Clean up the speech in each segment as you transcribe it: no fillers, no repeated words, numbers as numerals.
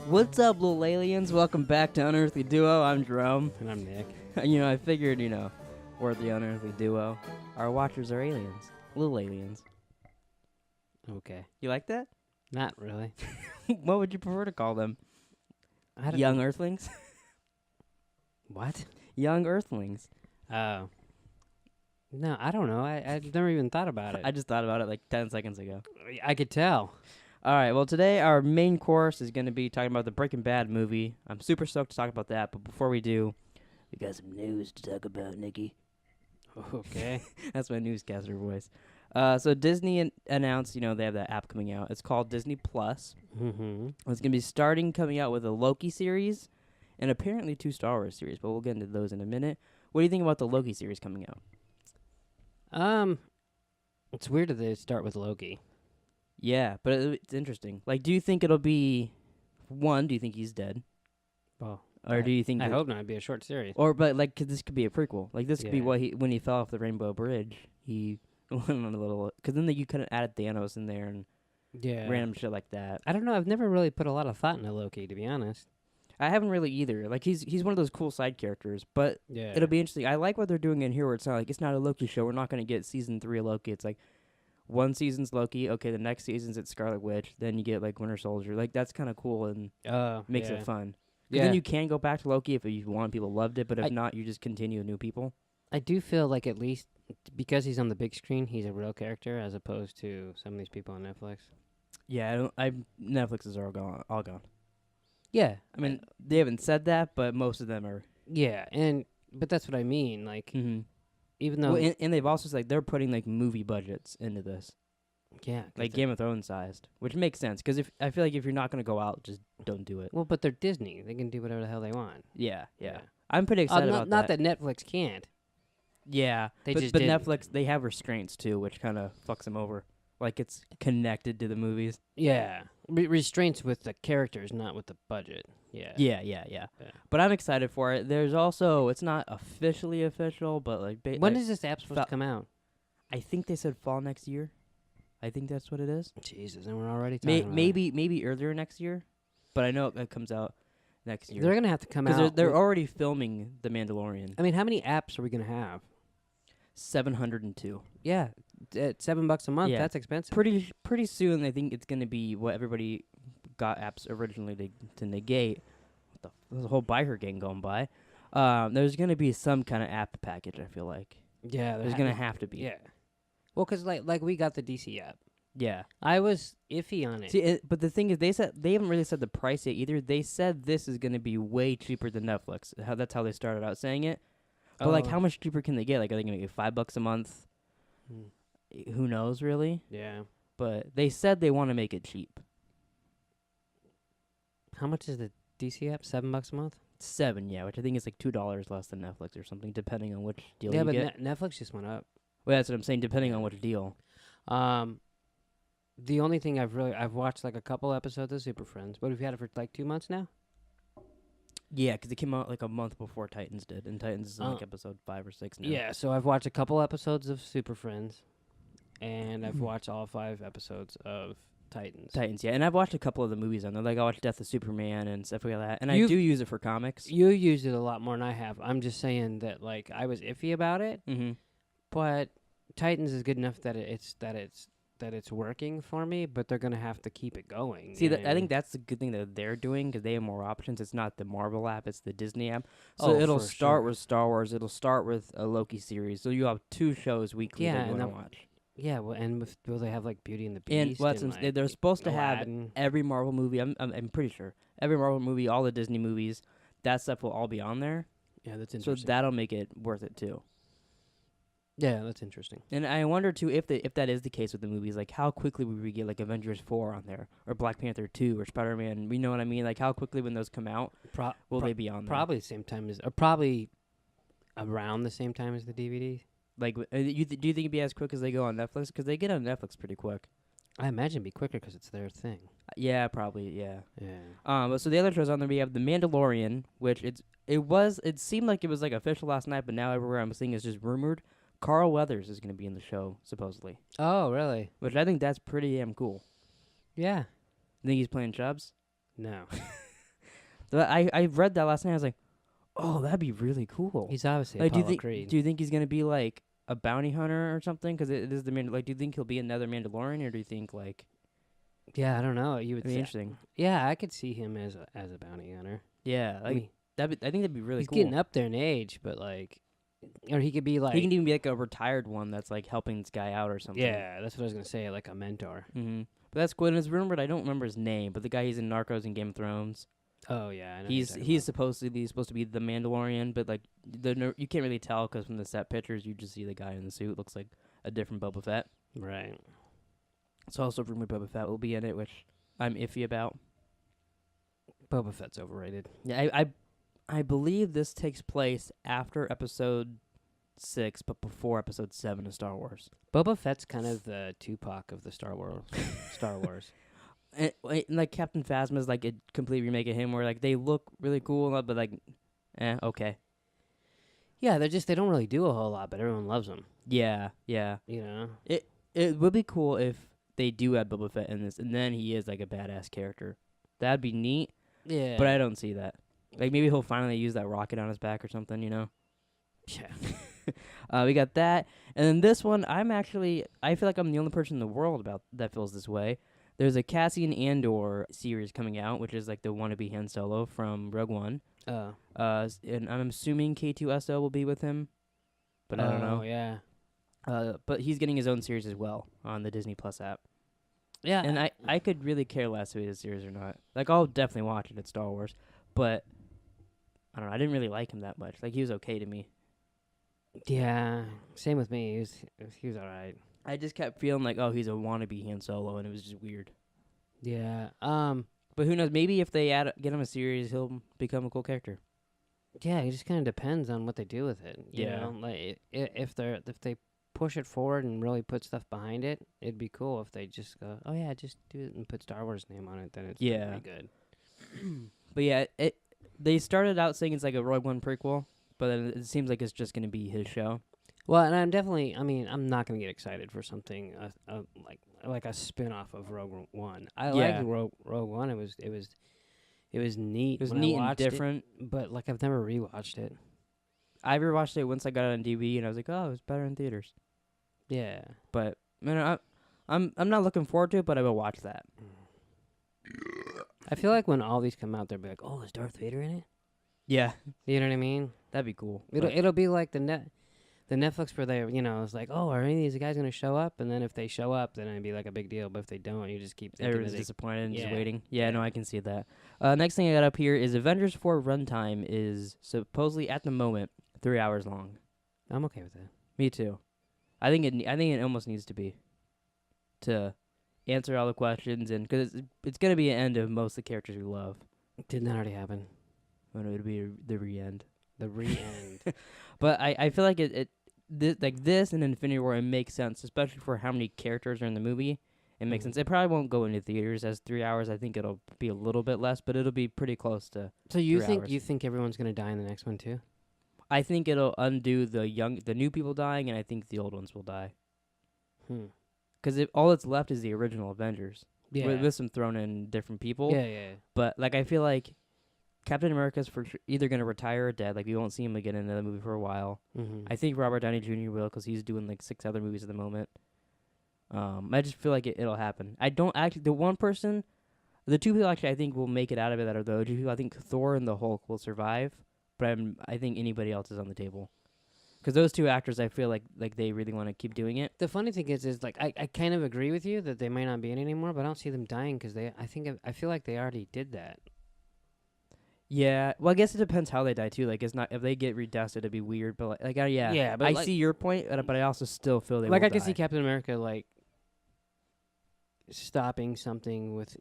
What's up, little aliens? Welcome back to Unearthly Duo. I'm Jerome. And I'm Nick. I figured, we're the Unearthly Duo. Our watchers are aliens. Little aliens. Okay. You like that? Not really. What would you prefer to call them? Young Earthlings? What? Young Earthlings. Oh. No, I don't know. I've never even thought about it. I just thought about it like 10 seconds ago. I could tell. All right, well, today our main course is going to be talking about the Breaking Bad movie. I'm super stoked to talk about that, but before we do, we got some news to talk about, Nikki. Okay. That's my newscaster voice. So Disney announced, they have that app coming out. It's called Disney Plus. Mm-hmm. It's going to be coming out with a Loki series and apparently 2 Star Wars series, but we'll get into those in a minute. What do you think about the Loki series coming out? It's weird that they start with Loki. Yeah, but it's interesting. Like, do you think it'll be do you think he's dead? Well, Or do you think I hope not. It'd be a short series. But this could be a prequel. Like, this could be when he fell off the Rainbow Bridge, he went on a little, because then you could have added Thanos in there and random shit like that. I don't know. I've never really put a lot of thought into Loki, to be honest. I haven't really either. Like, he's one of those cool side characters, but it'll be interesting. I like what they're doing in here where it's not like, it's not a Loki show. We're not going to get season 3 of Loki. It's like, one season's Loki, okay, the next season's it's Scarlet Witch, then you get, like, Winter Soldier. Like, that's kind of cool and makes it fun. Yeah. Then you can go back to Loki if you want. People loved it, but if not, you just continue with new people. I do feel like at least because he's on the big screen, he's a real character as opposed to some of these people on Netflix. Yeah, Netflix is all gone. Yeah. I mean, they haven't said that, but most of them are. Yeah, but that's what I mean. Like, even though... Well, and they've also said they're putting, like, movie budgets into this. Yeah. Like Game of Thrones sized, which makes sense, because I feel like if you're not going to go out, just don't do it. Well, but they're Disney. They can do whatever the hell they want. Yeah. I'm pretty excited about that. Not that Netflix can't. Yeah, but Netflix, they have restraints, too, which kind of fucks them over. Like, it's connected to the movies. Yeah. Restraints with the characters, not with the budget. Yeah. But I'm excited for it. There's also, it's not officially official, but like... when is this app supposed to come out? I think they said fall next year. I think that's what it is. Jesus, and we're already talking about maybe earlier next year, but I know it comes out next year. They're going to have to come out... Because they're already filming The Mandalorian. I mean, how many apps are we going to have? 702. Yeah, at $7 a month, that's expensive. Pretty soon, I think it's going to be what everybody got apps originally to negate. There's a whole biker gang going by. There's going to be some kind of app package, I feel like. Yeah. There's going to have to be. Yeah. Well, because like we got the DC app. Yeah. I was iffy on it. See, but the thing is, they haven't really said the price yet either. They said this is going to be way cheaper than Netflix. That's how they started out saying it. But, like, how much cheaper can they get? Like, are they going to get $5 a month? Who knows, really? Yeah. But they said they want to make it cheap. How much is the DC app? $7 a month? 7, yeah, which I think is like $2 less than Netflix or something, depending on which deal you get. Yeah, but Netflix just went up. Well, that's what I'm saying, depending on which deal. The only thing I've watched, like, a couple episodes of Super Friends. But we've had it for, like, 2 months now? Yeah, because it came out like a month before Titans did, and Titans is like episode 5 or 6 now. Yeah, so I've watched a couple episodes of Super Friends, and I've watched all 5 episodes of Titans. Yeah, and I've watched a couple of the movies on there. Like, I watched Death of Superman and stuff like that, and I do use it for comics. You used it a lot more than I have. I'm just saying that, like, I was iffy about it, but Titans is good enough that it's working for me, but they're going to have to keep it going. See, I think that's the good thing that they're doing, because they have more options. It's not the Marvel app, it's the Disney app. So it'll start with Star Wars, it'll start with a Loki series. So you have 2 shows weekly that you want to watch. Yeah, well, and will they have, like, Beauty and the Beast? And they're supposed to have every Marvel movie. I'm pretty sure. Every Marvel movie, all the Disney movies, that stuff will all be on there. Yeah, that's interesting. So that'll make it worth it, too. Yeah, that's interesting. And I wonder, too, if that is the case with the movies, like, how quickly would we get, like, Avengers 4 on there, or Black Panther 2, or Spider-Man, you know what I mean? Like, how quickly when those come out will they be on there? Probably the same time or probably around the same time as the DVD. Like, do you think it'd be as quick as they go on Netflix? Because they get on Netflix pretty quick. I imagine it'd be quicker because it's their thing. Yeah, probably, yeah. Yeah. So the other shows on there, we have The Mandalorian, which it seemed like it was, like, official last night, but now everywhere I'm seeing is just rumored. Carl Weathers is going to be in the show, supposedly. Oh, really? Which I think that's pretty damn cool. Yeah. You think he's playing Chubbs? No. I read that last night. I was like, oh, that'd be really cool. He's obviously like, Apollo Creed. Do you think he's going to be, like, a bounty hunter or something? Because it is the like, do you think he'll be another Mandalorian, or do you think, like... Yeah, I don't know. You would be interesting. Yeah, I could see him as a bounty hunter. Yeah, like, I think that'd be really cool. He's getting up there in age, but, like... Or he could be like... He can even be like a retired one that's like helping this guy out or something. Yeah, that's what I was going to say, like a mentor. Mm-hmm. But that's cool. And it's rumored, I don't remember his name, but the guy he's in Narcos and Game of Thrones. Oh, yeah. I know he's supposed to be the Mandalorian, but like you can't really tell because from the set pictures, you just see the guy in the suit. Looks like a different Boba Fett. Right. It's also rumored Boba Fett will be in it, which I'm iffy about. Boba Fett's overrated. Yeah, I believe this takes place after Episode 6, but before Episode 7 of Star Wars. Boba Fett's kind of the Tupac of the Star Wars. And like Captain Phasma is like a complete remake of him, where like they look really cool, but like, okay. Yeah, they don't really do a whole lot, but everyone loves them. Yeah, yeah. You know, it would be cool if they do add Boba Fett in this, and then he is like a badass character. That'd be neat. Yeah, but I don't see that. Like, maybe he'll finally use that rocket on his back or something, you know? Yeah. We got that. And then this one, I feel like I'm the only person in the world that feels this way. There's a Cassian Andor series coming out, which is like the wannabe Han Solo from Rogue One. Oh. And I'm assuming K2SO will be with him, but I don't know. Oh, yeah. But he's getting his own series as well on the Disney Plus app. Yeah. And I could really care less if it's a series or not. Like, I'll definitely watch it at Star Wars, but... I don't know. I didn't really like him that much. Like, he was okay to me. Yeah, same with me. He was all right. I just kept feeling like, oh, he's a wannabe Han Solo, and it was just weird. Yeah. But who knows? Maybe if they get him a series, he'll become a cool character. Yeah, it just kind of depends on what they do with it. You Yeah. know? Like if they push it forward and really put stuff behind it, it'd be cool. If they just go, oh yeah, just do it and put Star Wars name on it, then it's pretty good. But yeah, they started out saying it's like a Rogue One prequel, but then it seems like it's just going to be his show. Well, and I'm not going to get excited for something like a spin-off of Rogue One. I liked Rogue One. It was neat. It was neat and different. But like I've never rewatched it. I rewatched it once I got it on DVD, and I was like, oh, it was better in theaters. Yeah. But I'm not looking forward to it, but I will watch that. I feel like when all these come out, they'll be like, "Oh, is Darth Vader in it?" Yeah, you know what I mean. That'd be cool. It'll be like the Netflix where they, it's like, "Oh, are any of these guys gonna show up?" And then if they show up, then it'd be like a big deal. But if they don't, you just keep thinking everyone's disappointed and just waiting. Yeah, no, I can see that. Next thing I got up here is Avengers 4 Runtime is supposedly at the moment 3 hours long. I'm okay with that. Me too. I think it almost needs to be to answer all the questions, and because it's going to be an end of most of the characters we love. Didn't that already happen? Oh, no, it'll be the re-end. The re-end. But I feel like like this and Infinity War, it makes sense, especially for how many characters are in the movie. It makes sense. It probably won't go into theaters as 3 hours. I think it'll be a little bit less, but it'll be pretty close to. So you think everyone's going to die in the next one too? I think it'll undo the new people dying, and I think the old ones will die. Because all that's left is the original Avengers. Yeah. With some thrown in different people. Yeah. But, like, I feel like Captain America's either going to retire or dead. Like, we won't see him again in another movie for a while. Mm-hmm. I think Robert Downey Jr. will, because he's doing, like, 6 other movies at the moment. I just feel like it'll happen. I don't actually... The two people actually I think will make it out of it that are the OG people. I think Thor and the Hulk will survive. But I think anybody else is on the table. Because those two actors, I feel like they really want to keep doing it. The funny thing is like I kind of agree with you that they might not be in it anymore, but I don't see them dying because I feel like they already did that. Yeah, well, I guess it depends how they die too. Like, it's not if they get redusted, it'd be weird. But yeah. But I see your point, but I also still feel they like will I can die. see Captain America like stopping something with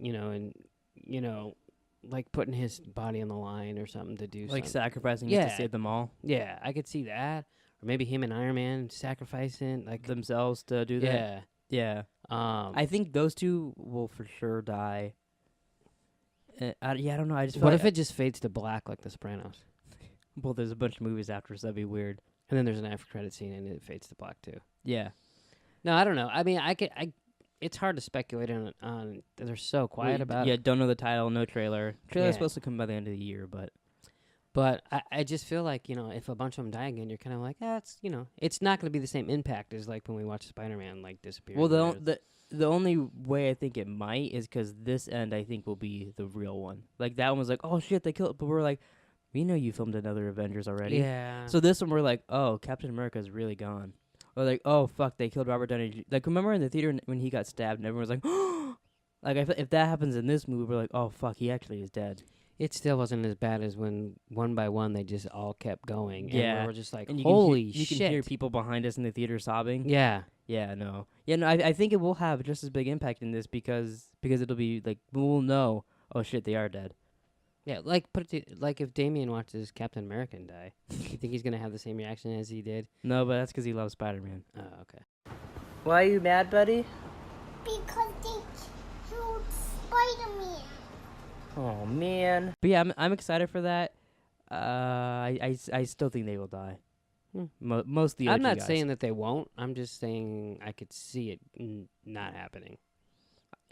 like putting his body on the line or something to do like something. Sacrificing it to save them all. Yeah, I could see that. Or maybe him and Iron Man sacrificing like themselves to do that. Yeah. I think those two will for sure die. I don't know. I just feel what if it just fades to black like The Sopranos? Well, there's a bunch of movies after, so that'd be weird. And then there's an after credit scene, and it fades to black too. Yeah. No, I don't know. I mean, it's hard to speculate on. They're so quiet about it. Yeah, don't know the title, no trailer. Trailer's supposed to come by the end of the year, but I just feel like, if a bunch of them die again, you're kind of like, it's it's not going to be the same impact as like when we watch Spider-Man like disappear. Well, the only way I think it might is because this end I think will be the real one. Like that one was like, oh shit, they killed, but we're like, we know you filmed another Avengers already. Yeah. So this one we're like, oh, Captain America's really gone. Or like, oh fuck, they killed Robert Downey. Like remember in the theater when he got stabbed and everyone was like, oh, like if that happens in this movie, we're like, oh fuck, he actually is dead. It still wasn't as bad as when one by one they just all kept going. Yeah, and we're just like, and holy shit! You can hear people behind us in the theater sobbing. Yeah. Yeah, no. Yeah, no. I think it will have just as big impact in this because it'll be like we'll know. Oh shit, they are dead. Yeah, like like if Damien watches Captain America die, you think he's gonna have the same reaction as he did? No, but that's because he loves Spider-Man. Oh, okay. Why are you mad, buddy? Because they killed Spider-Man. Oh man. But yeah, I'm excited for that. I still think they will die. Most of the I'm OG not guys. saying that they won't. I'm just saying I could see it not happening.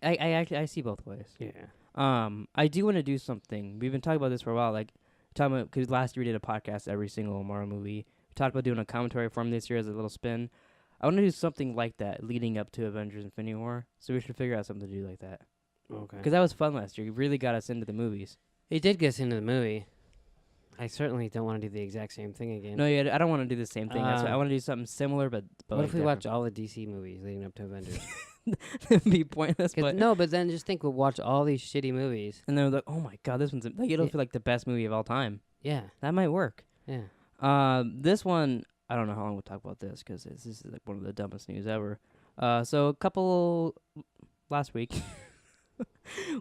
I actually I see both ways. Yeah. I do want to do something. We've been talking about this for a while. Like talking about because last year we did a podcast every single Marvel movie. We talked about doing a commentary for 'em this year as a little spin. I want to do something like that leading up to Avengers: Infinity War. So we should figure out something to do like that. Okay. Because that was fun last year. It really got us into the movies. It did get us into the movie. I certainly don't want to do the exact same thing again. No, yeah, I don't want to do the same thing. That's why I want to do something similar, but what like if we different. watch all the DC movies leading up to Avengers? It'd be pointless. But but then just think we'll watch all these shitty movies. and then we're like, oh my god, this one's like it'll feel like the best movie of all time. Yeah. That might work. Yeah. This one, I don't know how long we'll talk about this because this is like one of the dumbest news ever. So a couple last week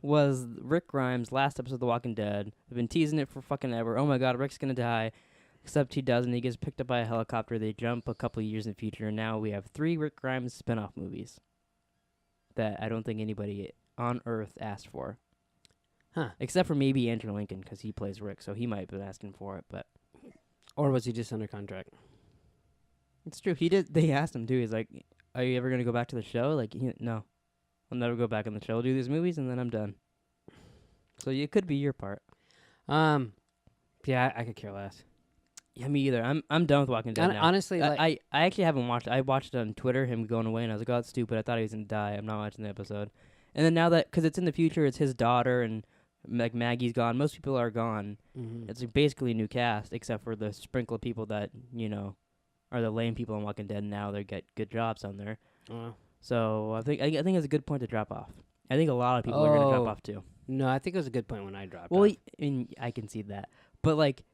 was Rick Grimes' last episode of The Walking Dead. They've been teasing it for fucking ever. Oh my god, Rick's gonna die. Except he doesn't. He gets picked up by a helicopter. They jump a couple of years in the future, and now we have 3 Rick Grimes spin-off movies that I don't think anybody on Earth asked for. Huh. Except for maybe Andrew Lincoln, because he plays Rick, so he might have been asking for it. But Or was he just under contract? it's true. He did. They asked him too. He's like, "Are you ever gonna go back to the show?" Like, no, I'll never go back on the show. I'll do these movies, and then I'm done. So it could be your part. Yeah, I could care less. Yeah, me either. I'm done with Walking Dead now. Honestly, I actually haven't watched it. I watched it on Twitter, him going away, and I was like, oh, that's stupid. I thought he was going to die. I'm not watching the episode. And then now that, because it's in the future, it's his daughter, and like Maggie's gone. Most people are gone. Mm-hmm. It's like basically a new cast, except for the sprinkle of people that, are the lame people on Walking Dead now. They get good jobs on there. So I think it's a good point to drop off. I think a lot of people are going to drop off too. No, I think it was a good point when I dropped Well, off. I can see that. But like,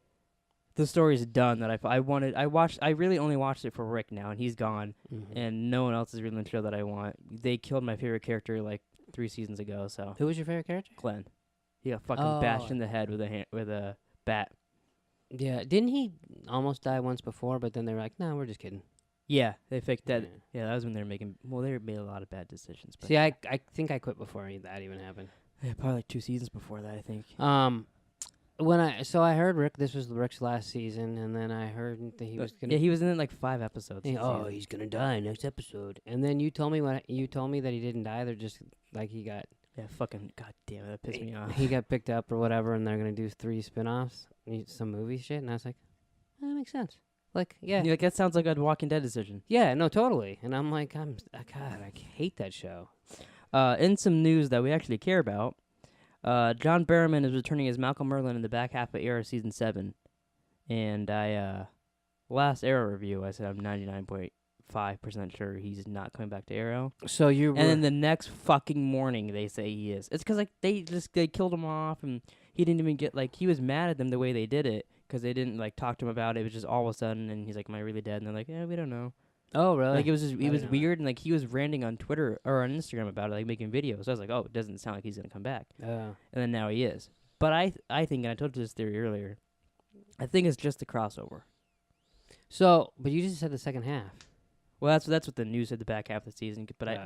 the story's done that I really only watched it for Rick now, and he's gone, and no one else is really in the show that I want. They killed my favorite character like 3 seasons ago. So who was your favorite character? Glenn. He got fucking bashed in the head with a bat. Yeah, didn't he almost die once before? But then they were like, "No, we're just kidding." Yeah, they fixed that. Yeah, that was when they were making. Well, they made a lot of bad decisions. But see, I think I quit before that even happened. Yeah, probably like 2 seasons before that, I think. I heard Rick. This was Rick's last season, and then I heard that he was gonna. Yeah, he was in like 5 episodes. He's gonna die next episode. And then you told me that he didn't die. They're just like he got. Yeah, fucking goddamn, that pissed me off. He got picked up or whatever, and they're gonna do 3 spin-offs, some movie shit, and I was like, that makes sense. Like, yeah, You're like, that sounds like a Walking Dead decision. Yeah, no, totally. And I'm like, God, I hate that show. In some news that we actually care about, John Barrowman is returning as Malcolm Merlyn in the back half of Arrow Season 7. And last Arrow review, I said I'm 99.5% sure he's not coming back to Arrow. So and then the next fucking morning, they say he is. It's because, like, they killed him off, and he didn't even get, like, he was mad at them the way they did it, because they didn't, like, talk to him about it. It was just all of a sudden, and he's like, am I really dead? And they're like, yeah, we don't know. Oh, really? Like, it was weird, and, like, he was ranting on Twitter or on Instagram about it, like, making videos. So I was like, oh, it doesn't sound like he's going to come back. And then now he is. But I think, and I told you this theory earlier, I think it's just a crossover. So, but you just said the second half. Well, that's what the news said the back half of the season. But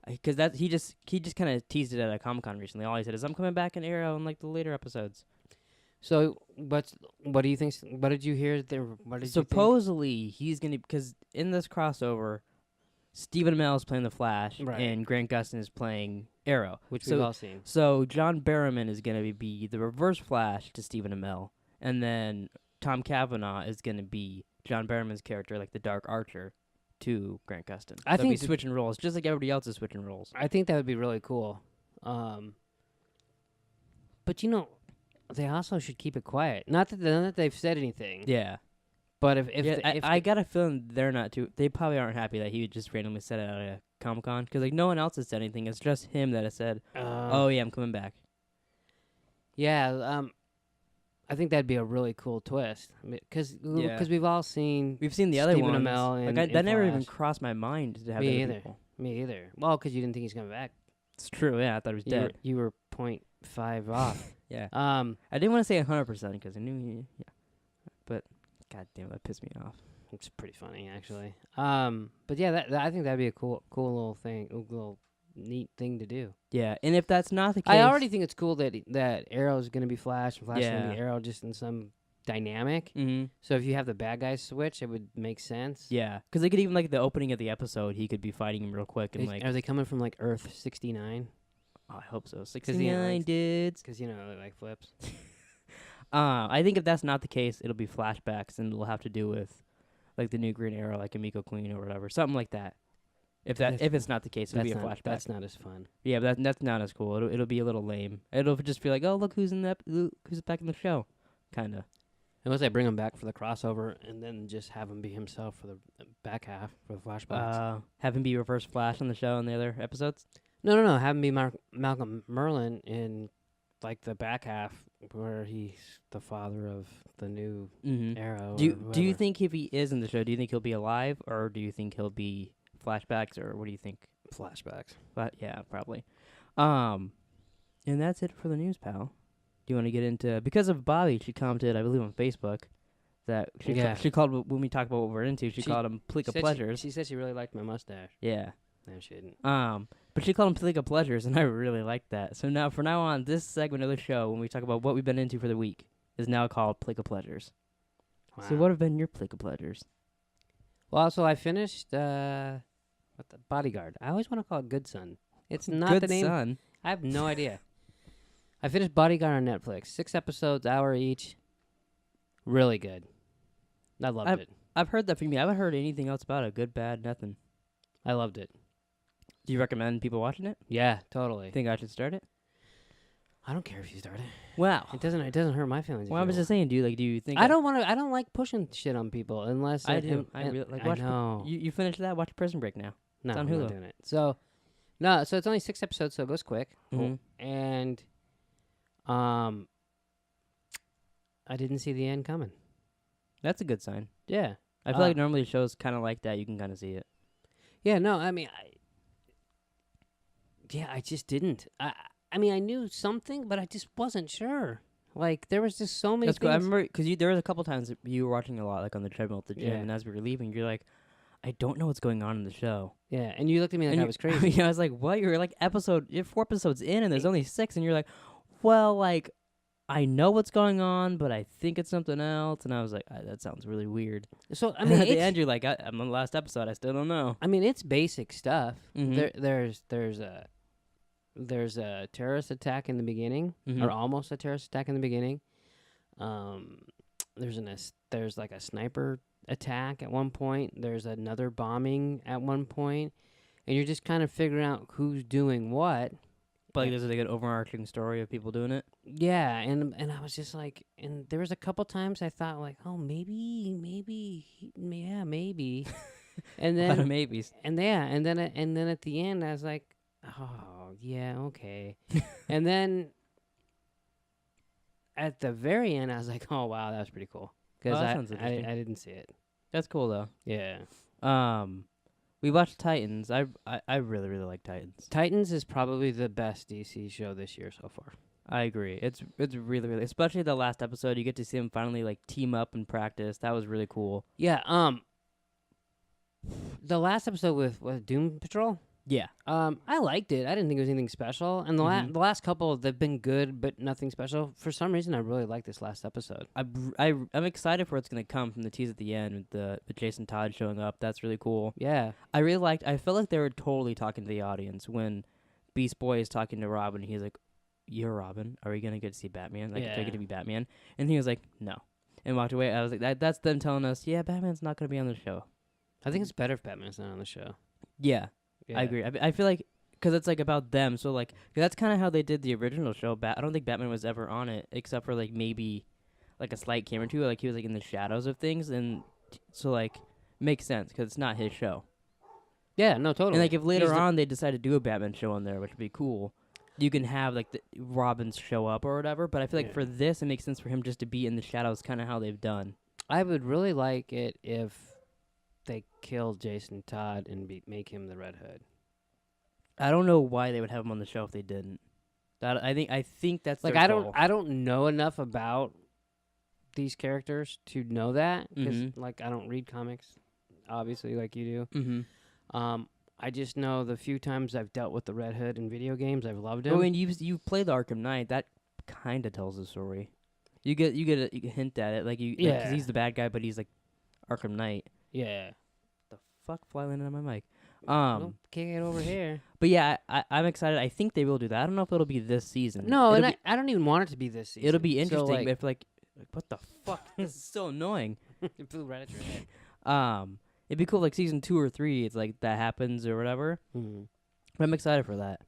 because he just kind of teased it at a Comic-Con recently. All he said is, I'm coming back in Arrow in, like, the later episodes. So, what do you think? What did you hear there? What did Supposedly, he's going to... Because in this crossover, Stephen Amell is playing the Flash, and Grant Gustin is playing Arrow. Which we've all seen. So, John Barrowman is going to be the reverse Flash to Stephen Amell, and then Tom Cavanaugh is going to be John Barrowman's character, like the Dark Archer, to Grant Gustin. I think he's switching roles, just like everybody else is switching roles. I think that would be really cool. But, they also should keep it quiet. Not that they've said anything. Yeah. But if I got a feeling they're not too... They probably aren't happy that he would just randomly said it at a Comic-Con. Because, like, no one else has said anything. It's just him that has said, oh, yeah, I'm coming back. Yeah, I think that'd be a really cool twist. Because we've all seen... We've seen the other Stephen ones. Amell that never even crossed my mind to have Me other either. people. Me either. Well, because you didn't think he's coming back. It's true, yeah. I thought he was dead. You were 0.5 off. Yeah. I didn't want to say 100% because I knew he... Yeah. But, god damn, that pissed me off. It's pretty funny, actually. But yeah, that I think that'd be a cool little thing, a little neat thing to do. Yeah, and if that's not the case... I already think it's cool that Arrow's going to be Flash and Flash is going to be Arrow just in some dynamic. Mm-hmm. So if you have the bad guys switch, it would make sense. Yeah, because they could even, like, the opening of the episode, he could be fighting him real quick. And Are they coming from, like, Earth 69? Oh, I hope so. 69 dudes. Because, it like flips. I think if that's not the case, it'll be flashbacks, and it'll have to do with, like, the new Green Arrow, like Emiko Queen or whatever. Something like that. If it's not the case, it'll be a flashback. That's not as fun. Yeah, but that's not as cool. It'll be a little lame. It'll just be like, oh, look who's who's back in the show, kind of. Unless they bring him back for the crossover and then just have him be himself for the back half for the flashbacks. Have him be Reverse Flash on the show in the other episodes? No. Have him be Malcolm Merlin in, like, the back half where he's the father of the new Arrow. Do you think if he is in the show, do you think he'll be alive, or do you think he'll be flashbacks, or what do you think? Flashbacks. Yeah, probably. And that's it for the news, pal. Do you want to get into... Because of Bobby, she commented, I believe, on Facebook, that she called, when we talked about what we're into, she called him Pleeka Pleasures. She said she really liked my mustache. Yeah. No, she didn't. But she called him Pleeka Pleasures, and I really liked that. So now, from now on, this segment of the show, when we talk about what we've been into for the week, is now called Pleeka Pleasures. Wow. So what have been your Pleeka Pleasures? Well, so I finished the Bodyguard. I always want to call it Good Son. It's not Good the name. Son. I have no idea. I finished Bodyguard on Netflix. 6 episodes, hour each. Really good. I loved it. I've heard that from you. I haven't heard anything else about it. Good, bad, nothing. I loved it. Do you recommend people watching it? Yeah, totally. Think I should start it? I don't care if you start it. Wow. It doesn't hurt my feelings. Well, I was just saying, do you think... I don't like pushing shit on people unless... I do. I really like watch. I know. You finished that? Watch Prison Break now. No, it's on I'm Hulu. not doing it. So it's only 6 episodes, so it goes quick. Mm-hmm. And I didn't see the end coming. That's a good sign. Yeah. I feel like normally shows kind of like that, you can kind of see it. Yeah, no, I mean, I just didn't. I mean, I knew something, but I just wasn't sure. Like, there was just so many things. Cool. I remember, because there was a couple times that you were watching a lot, like on the treadmill at the gym, and as we were leaving, you're like, I don't know what's going on in the show. Yeah, and you looked at me like I was crazy. I was like, what? You're like you're 4 episodes in, and there's only 6, and you're like, well, like, I know what's going on, but I think it's something else. And I was like, that sounds really weird. So, I mean, at the end, you're like, I'm on the last episode. I still don't know. I mean, it's basic stuff. Mm-hmm. There's a terrorist attack in the beginning, mm-hmm. or almost a terrorist attack in the beginning. There's like a sniper attack at one point. There's another bombing at one point, and you're just kind of figuring out who's doing what. But like, there's like an overarching story of people doing it. Yeah, and I was just like, and there was a couple times I thought like, oh, maybe, yeah, maybe, and then a lot of maybes. And then at the end I was like, oh yeah, okay, and then at the very end I was like, oh wow, that was pretty cool because I didn't see it. That's cool though. Yeah. We watched Titans. I really, really like Titans. Titans is probably the best DC show this year so far. I agree. It's really, really, especially the last episode. You get to see them finally like team up and practice. That was really cool. Yeah. The last episode with Doom Patrol. Yeah. I liked it. I didn't think it was anything special. And the last couple, they've been good, but nothing special. For some reason, I really like this last episode. I'm excited for what's going to come from the tease at the end with the Jason Todd showing up. That's really cool. Yeah. I felt like they were totally talking to the audience when Beast Boy is talking to Robin. He's like, "You're Robin. Are we going to get to see Batman? Like, are we going to be Batman?" And he was like, "No." And walked away. I was like, that's them telling us, yeah, Batman's not going to be on the show. I think it's better if Batman's not on the show. Yeah. I agree. I feel like, because it's like about them, so like that's kind of how they did the original show. I don't think Batman was ever on it, except for like maybe like a slight camera too. Like he was like in the shadows of things, and so like makes sense because it's not his show. Yeah, no, totally. And like if later on they decide to do a Batman show on there, which would be cool, you can have like the Robins show up or whatever. But I feel like for this, it makes sense for him just to be in the shadows, kind of how they've done. I would really like it if they killed Jason Todd and make him the Red Hood. I don't know why they would have him on the show if they didn't. I think that's like their I don't know enough about these characters to know that because like I don't read comics, obviously like you do. I just know the few times I've dealt with the Red Hood in video games, I've loved him. I mean, you play the Arkham Knight. That kind of tells the story. You get a hint at it, like because he's the bad guy, but he's like Arkham Knight. Yeah. The fuck fly landed on my mic. Well, kick it over here. But yeah, I'm excited. I think they will do that. I don't know if it'll be this season. No, and I don't even want it to be this season. It'll be interesting. So, like, if like what the fuck? This is so annoying. It flew right at your head. It'd be cool like season 2 or 3. It's like that happens or whatever. But I'm excited for that.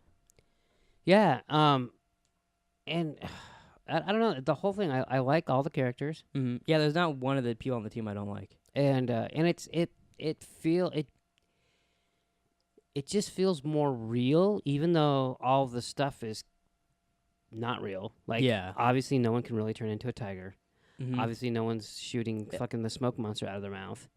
Yeah. And I don't know the whole thing. I like all the characters. Yeah, there's not one of the people on the team I don't like. And it just feels more real, even though all the stuff is not real. Like, obviously, no one can really turn into a tiger. Obviously, no one's shooting fucking the smoke monster out of their mouth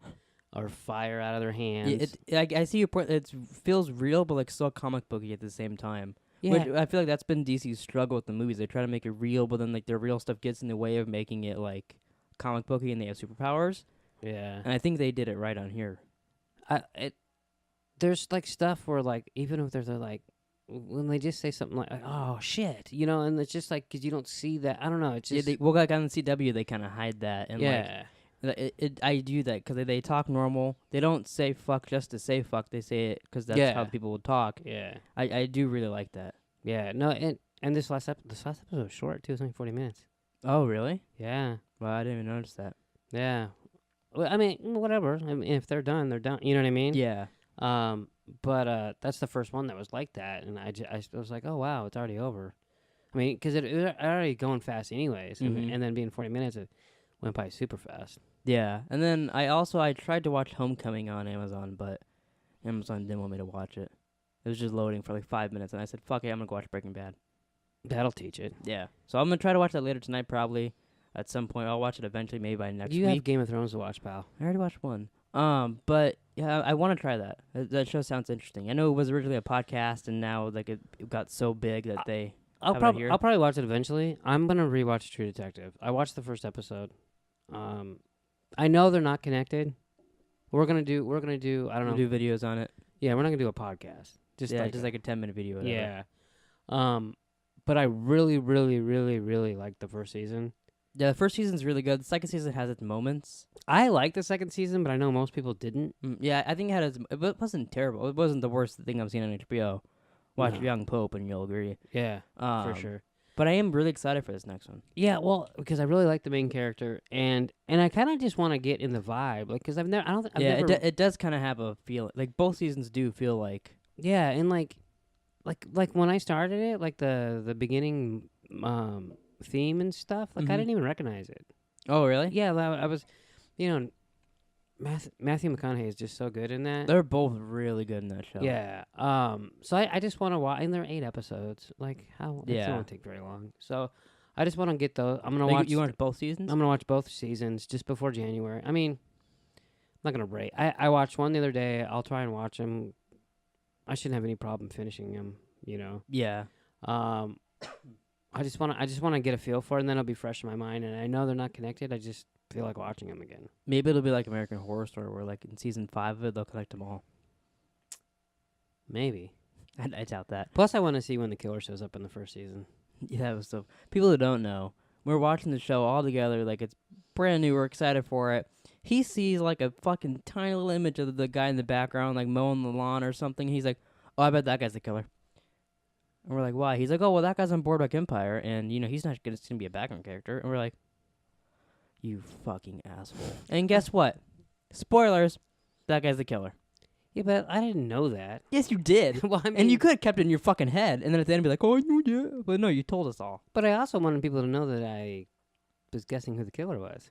or fire out of their hands. I see your point. It feels real, but like still comic booky at the same time. Yeah. Which I feel like that's been DC's struggle with the movies. They try to make it real, but then like their real stuff gets in the way of making it like comic booky, and they have superpowers. Yeah. And I think they did it right on here. There's like stuff where like even if they're like when they just say something like oh shit, you know, and it's just like because you don't see that. I don't know. It's just like on the CW they kind of hide that. And I do that because they talk normal. They don't say fuck just to say fuck. They say it because that's how people would talk. Yeah. I do really like that. Yeah. No. And this last episode was short too. It was only 40 minutes. Oh really? Yeah. Well, I didn't even notice that. Yeah. Well, I mean, whatever. I mean, if they're done, they're done. You know what I mean? Yeah. But that's the first one that was like that, and I was like, oh wow, it's already over. I mean, because it was already going fast anyways, and then being 40 minutes, it went by super fast. Yeah, and then I tried to watch Homecoming on Amazon, but Amazon didn't want me to watch it. It was just loading for like 5 minutes, and I said, fuck it, I'm gonna go watch Breaking Bad. That'll teach it. Yeah, so I'm gonna try to watch that later tonight, probably. At some point, I'll watch it eventually, maybe by next week. You have Game of Thrones to watch, pal. I already watched one. But yeah, I want to try that. That show sounds interesting. I know it was originally a podcast, and now like it got so big that they. I'll probably watch it eventually. I'm gonna rewatch True Detective. I watched the first episode. I know they're not connected. We're gonna do. I don't know. Do videos on it. Yeah, we're not gonna do a podcast. Just like a 10-minute video. Yeah. But I really, really, really, really liked the first season. Yeah, the first season's really good. The second season has its moments. I like the second season, but I know most people didn't. Yeah, I think it wasn't terrible. It wasn't the worst thing I've seen on HBO. Watch Young Pope and you'll agree. Yeah, for sure. But I am really excited for this next one. Yeah, well, because I really like the main character, and I kind of just want to get in the vibe, like, because it does kind of have a feel, like both seasons do feel like. Yeah, and like when I started it, like the beginning theme and stuff, like I didn't even recognize it. Oh, really? Yeah, I was, you know, Matthew McConaughey is just so good in that. They're both really good in that show. Yeah. So I just want to watch, and there are 8 episodes. Like how? It won't take very long. So I just want to get those. I'm gonna watch. You watch both seasons? I'm gonna watch both seasons just before January. I mean, I'm not gonna rate. I watched one the other day. I'll try and watch them. I shouldn't have any problem finishing them. You know. Yeah. I just want to get a feel for it, and then it'll be fresh in my mind. And I know they're not connected. I just feel like watching them again. Maybe it'll be like American Horror Story, where like in season 5 of it, they'll connect them all. Maybe. I doubt that. Plus, I want to see when the killer shows up in the first season. Yeah, it was so. People who don't know, we're watching the show all together, like it's brand new. We're excited for it. He sees like a fucking tiny little image of the guy in the background, like mowing the lawn or something. He's like, "Oh, I bet that guy's the killer." And we're like, "Why?" He's like, "Oh, well, that guy's on Boardwalk Empire, and he's not gonna be a background character." And we're like, "You fucking asshole!" And guess what? Spoilers. That guy's the killer. Yeah, but I didn't know that. Yes, you did. Well, I mean, and you could have kept it in your fucking head, and then at the end be like, "Oh, I knew that," but no, you told us all. But I also wanted people to know that I was guessing who the killer was.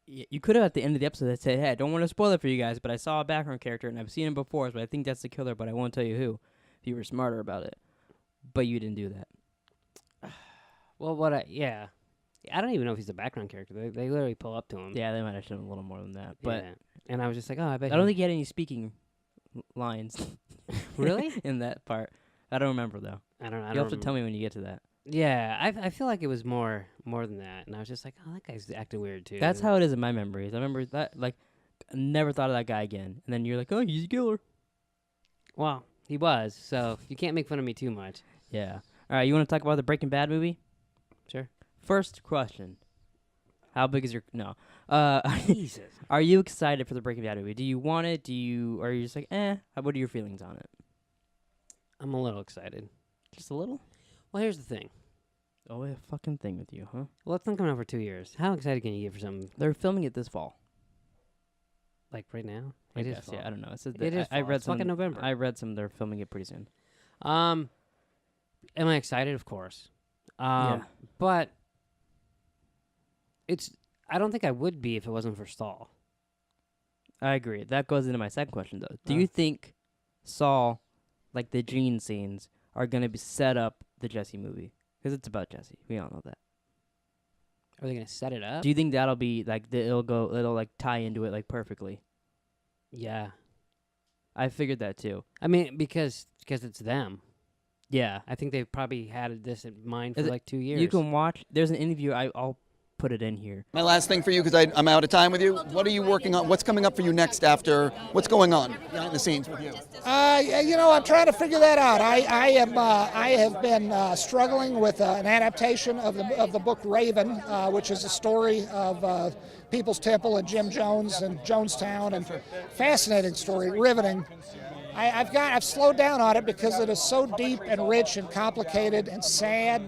You could have at the end of the episode said, "Hey, I don't want to spoil it for you guys, but I saw a background character and I've seen him before, so I think that's the killer, but I won't tell you who." If you were smarter about it, but you didn't do that. Well, I don't even know if he's a background character. They literally pull up to him. Yeah, they might have shown a little more than that, but and I was just like, oh, I bet. I don't think he had any speaking lines. Really? In that part, I don't remember though. I don't know. You'll have to tell me when you get to that. Yeah, I feel like it was more than that, and I was just like, oh, that guy's acting weird too. That's how it is in my memories. I remember that, like, I never thought of that guy again, and then you're like, "Oh, he's a killer." Well, he was, so you can't make fun of me too much. Yeah. All right, you want to talk about the Breaking Bad movie? Sure. First question: how big is your Jesus? Are you excited for the Breaking Bad movie? Do you want it? Are you just like, eh? What are your feelings on it? I'm a little excited. Just a little? Well, here's the thing. Oh, a fucking thing with you, huh? Well, it's not coming out for 2 years. How excited can you get for something? They're filming it this fall. Like right now? I guess, yeah, I don't know. It says that I read some. Fucking November. I read some. They're filming it pretty soon. Am I excited? Of course. Yeah. But I don't think I would be if it wasn't for Saul. I agree. That goes into my second question, though. Do you think Saul, like the Gene scenes, are going to be set up the Jesse movie? Because it's about Jesse. We all know that. Are they going to set it up? Do you think that'll be like it'll like tie into it like perfectly? Yeah. I figured that too. I mean, because it's them. Yeah. I think they've probably had this in mind for like 2 years. You can watch. There's an interview. I'll put it in here. My last thing for you, because I'm out of time with you. What are you working on? What's coming up for you next after? What's going on behind the scenes with you? I'm trying to figure that out. I have been struggling with an adaptation of the book Raven, which is a story of People's Temple and Jim Jones and Jonestown, and fascinating story, riveting. I've slowed down on it because it is so deep and rich and complicated and sad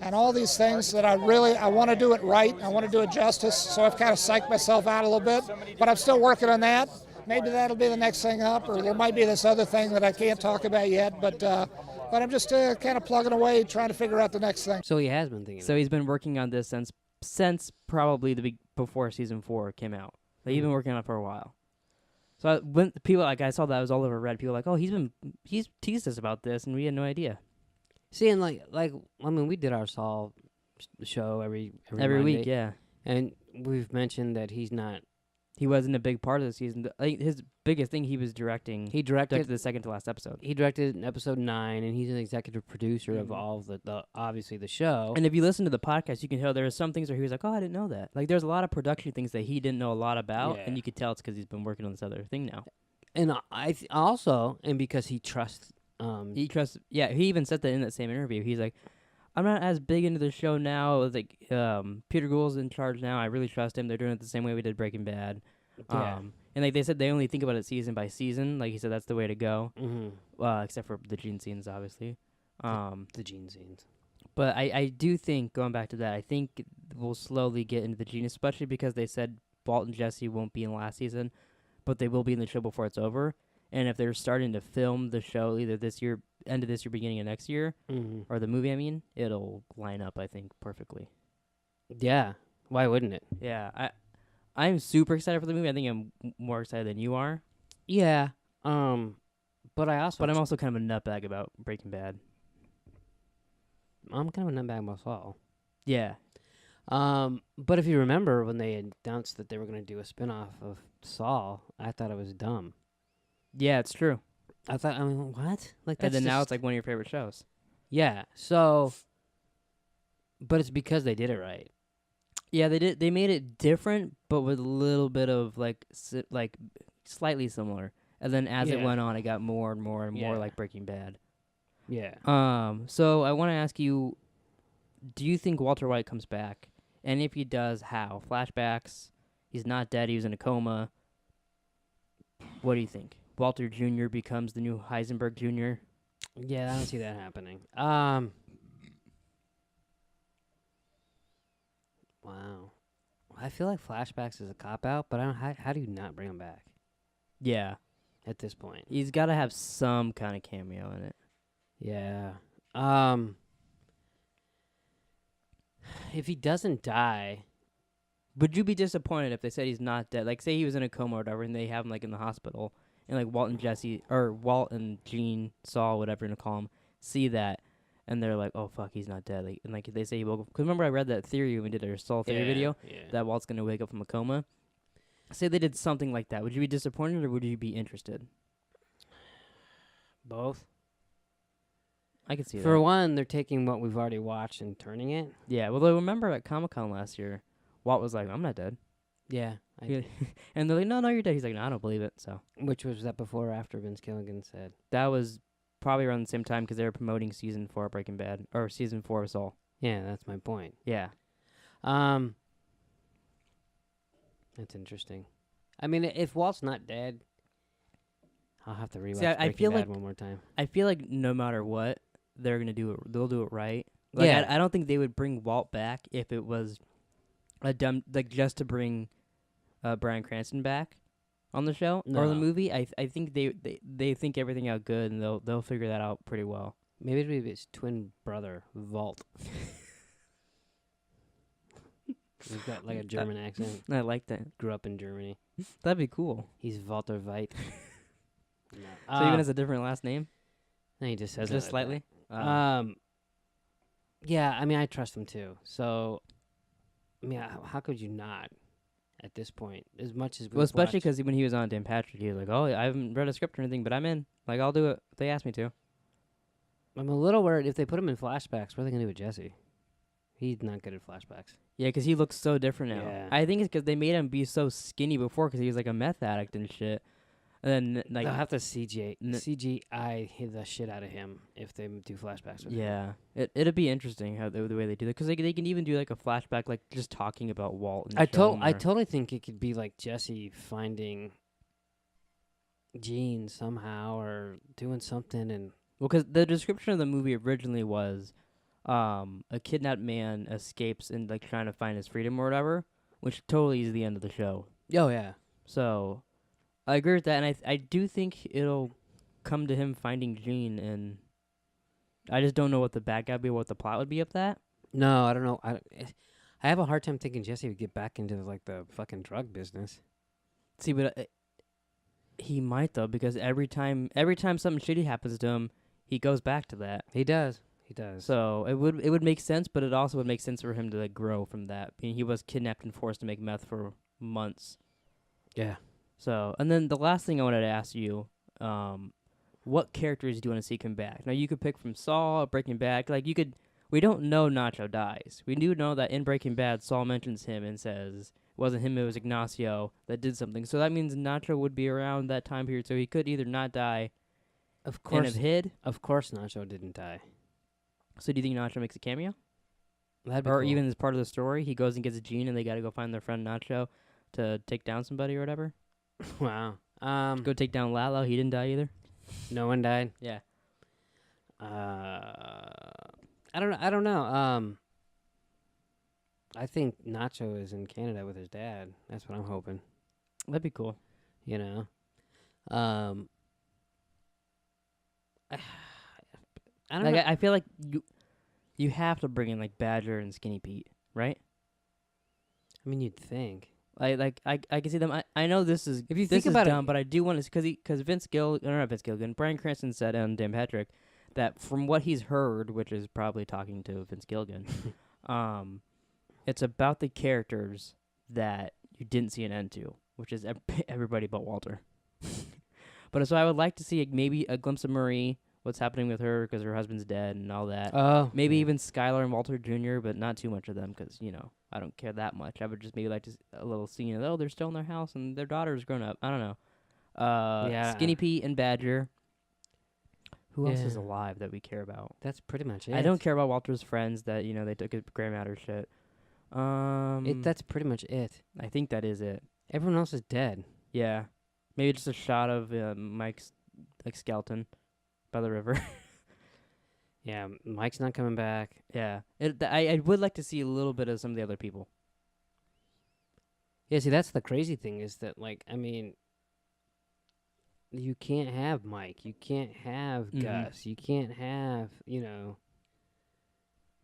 and all these things that I want to do it right. I want to do it justice. So I've kind of psyched myself out a little bit, but I'm still working on that. Maybe that'll be the next thing up, or there might be this other thing that I can't talk about yet. But I'm just kind of plugging away, trying to figure out the next thing. So he has been thinking. So he's been working on this since probably before season 4 came out. Like, he's been working on it for a while. So when people I saw that, it was all over Reddit. People were like, oh, he's teased us about this, and we had no idea. See, and we did our Saul show every week, yeah. And we've mentioned that he wasn't a big part of the season. His biggest thing, he was directing. He directed the second to last episode. He directed episode 9, and he's an executive producer of all of the obviously the show. And if you listen to the podcast, you can tell there are some things where he was like, oh, I didn't know that. Like, there's a lot of production things that he didn't know a lot about, and you could tell it's because he's been working on this other thing now. And also because he trusts. Yeah, he even said that in that same interview. He's like, I'm not as big into the show now. Like, Peter Gould's in charge now. I really trust him. They're doing it the same way we did Breaking Bad. Yeah. And like they said, they only think about it season by season. Like he said, that's the way to go. Mm-hmm. Except for the Gene scenes, obviously. The Gene scenes. But I do think, going back to that, I think we'll slowly get into the Gene, especially because they said Walt and Jesse won't be in last season, but they will be in the show before it's over. And if they're starting to film the show either this year, end of this year, beginning of next year, or the movie, I mean, it'll line up, I think, perfectly. Yeah. Why wouldn't it? Yeah. I'm super excited for the movie. I think I'm more excited than you are. Yeah. But I'm also kind of a nutbag about Breaking Bad. I'm kind of a nutbag about Saul. Yeah. But if you remember when they announced that they were going to do a spinoff of Saul, I thought it was dumb. Yeah, it's true. I mean, what? Like, and then now it's like one of your favorite shows. Yeah. So, but it's because they did it right. Yeah, they did. They made it different, but with a little bit of like slightly similar. And then as it went on, it got more and more and more like Breaking Bad. Yeah. So I want to ask you, do you think Walter White comes back? And if he does, how? Flashbacks? He's not dead. He was in a coma. What do you think? Walter Jr. becomes the new Heisenberg Jr.? Yeah, I don't see that happening. Wow. I feel like flashbacks is a cop-out, but I don't. How do you not bring him back? Yeah. At this point. He's got to have some kind of cameo in it. Yeah. If he doesn't die... Would you be disappointed if they said he's not dead? Like, say he was in a coma or whatever, and they have him, like, in the hospital, and, like, Walt and Gene Saul, whatever you want to call him, see that, and they're like, oh, fuck, he's not dead. Like, and, like, they say he woke up. Because remember I read that theory when we did our Saul theory video? Yeah. That Walt's going to wake up from a coma? Say they did something like that. Would you be disappointed, or would you be interested? Both. I can see that. For one, they're taking what we've already watched and turning it. Yeah, well, I remember at Comic-Con last year, Walt was like, I'm not dead. Yeah. And they're like, no, you're dead. He's like, no, I don't believe it. So. Which was that before or after Vince Gilligan said? That was probably around the same time because they were promoting season 4 of Breaking Bad, or season 4 of Saul. Yeah, that's my point. Yeah. That's interesting. I mean, if Walt's not dead, I'll have to rewatch I Breaking feel Bad like one more time. I feel like no matter what, they're gonna do it. They'll do it right. Like, yeah. I don't think they would bring Walt back if it was a dumb, like, just to bring Bryan Cranston back on the show or the movie. I think they think everything out good, and they'll figure that out pretty well. Maybe it'll be his twin brother, Walt. He's got like a German accent. I like that. Grew up in Germany. That'd be cool. He's Walter White. No. So even has a different last name? No, he just says just it slightly. Yeah, I mean, I trust him too. So, I mean, how could you not at this point? As much as especially because when he was on Dan Patrick, he was like, "Oh, I haven't read a script or anything, but I'm in. Like, I'll do it if they ask me to." I'm a little worried if they put him in flashbacks. What are they gonna do with Jesse? He's not good at flashbacks. Yeah, because he looks so different now. Yeah. I think it's because they made him be so skinny before because he was like a meth addict and shit. And then, like, they'll have to CGI the shit out of him if they do flashbacks with him. Yeah, it'll be interesting how the way they do that because they can even do like a flashback, like just talking about Walt. And I totally think it could be like Jesse finding Gene somehow or doing something and. Well, because the description of the movie originally was, a kidnapped man escapes and like trying to find his freedom or whatever, which totally is the end of the show. Oh yeah. So, I agree with that, and I do think it'll come to him finding Gene, and I just don't know what the bad guy would be, what the plot would be of that. No, I don't know. I have a hard time thinking Jesse would get back into like the fucking drug business. See, but he might though, because every time something shitty happens to him, he goes back to that. He does. So it would make sense, but it also would make sense for him to like grow from that. I mean, he was kidnapped and forced to make meth for months. Yeah. So, and then the last thing I wanted to ask you, what characters do you want to see come back? Now, you could pick from Saul, Breaking Bad. Like, we don't know Nacho dies. We do know that in Breaking Bad, Saul mentions him and says it wasn't him, it was Ignacio that did something. So that means Nacho would be around that time period. So he could either not die of course, and have hid. Of course Nacho didn't die. So do you think Nacho makes a cameo? That'd be or cool. even as part of the story, he goes and gets a Gene and they got to go find their friend Nacho to take down somebody or whatever? Wow. Go take down Lalo. He didn't die either. No one died. Yeah. I don't know. I think Nacho is in Canada with his dad. That's what I'm hoping. That'd be cool. You know. I don't know. I feel like you have to bring in like Badger and Skinny Pete, right? I mean, you'd think. I can see them. I know this is if you think about dumb, it, but I do want to because Vince Gilligan, Bryan Cranston said on Dan Patrick that from what he's heard, which is probably talking to Vince Gilligan, it's about the characters that you didn't see an end to, which is everybody but Walter. But so I would like to see maybe a glimpse of Marie, what's happening with her because her husband's dead and all that. Oh, maybe even Skylar and Walter Jr., but not too much of them because, I don't care that much. I would just maybe like to a little scene of, they're still in their house and their daughter's grown up. I don't know. Skinny Pete and Badger. Who else is alive that we care about? That's pretty much it. I don't care about Walter's friends that, they took his gray matter shit. That's pretty much it. I think that is it. Everyone else is dead. Yeah. Maybe just a shot of Mike's skeleton by the river. Yeah, Mike's not coming back. Yeah. I would like to see a little bit of some of the other people. Yeah, see, that's the crazy thing is that, you can't have Mike. You can't have Gus. You can't have,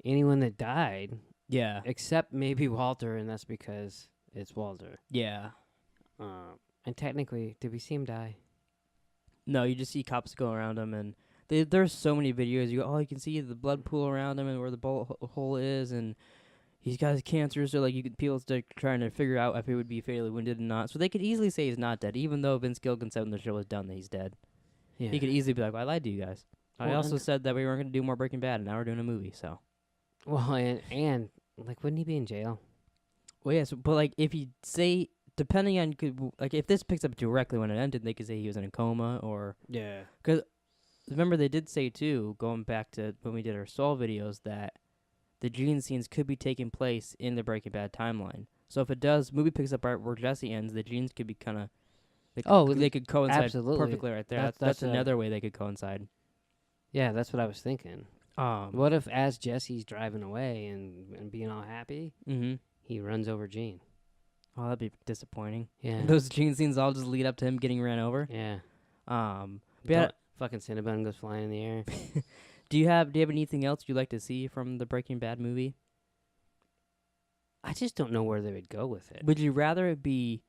anyone that died. Yeah. Except maybe Walter, and that's because it's Walter. Yeah. And technically, did we see him die? No, you just see cops go around him, and there's so many videos. You can see the blood pool around him and where the bullet hole is, and he's got cancer, so people start trying to figure out if he would be fatally wounded or not. So they could easily say he's not dead, even though Vince Gilligan said when the show was done that he's dead. Yeah. He could easily be like, well, I lied to you guys. I also said that we weren't going to do more Breaking Bad, and now we're doing a movie, so. Well, and wouldn't he be in jail? Well, yes, but, if you say, depending on, if this picks up directly when it ended, they could say he was in a coma, or. Yeah. Because, remember, they did say, too, going back to when we did our Saul videos, that the Gene scenes could be taking place in the Breaking Bad timeline. So if it does, movie picks up right where Jesse ends, the Genes could be kind of. They could coincide perfectly right there. That's another way they could coincide. Yeah, that's what I was thinking. What if as Jesse's driving away and being all happy, he runs over Gene? Oh, that'd be disappointing. Yeah. Those Gene scenes all just lead up to him getting ran over. Yeah. Fucking Cinnabon goes flying in the air. Do you have anything else you'd like to see from the Breaking Bad movie? I just don't know where they would go with it. Would you rather it be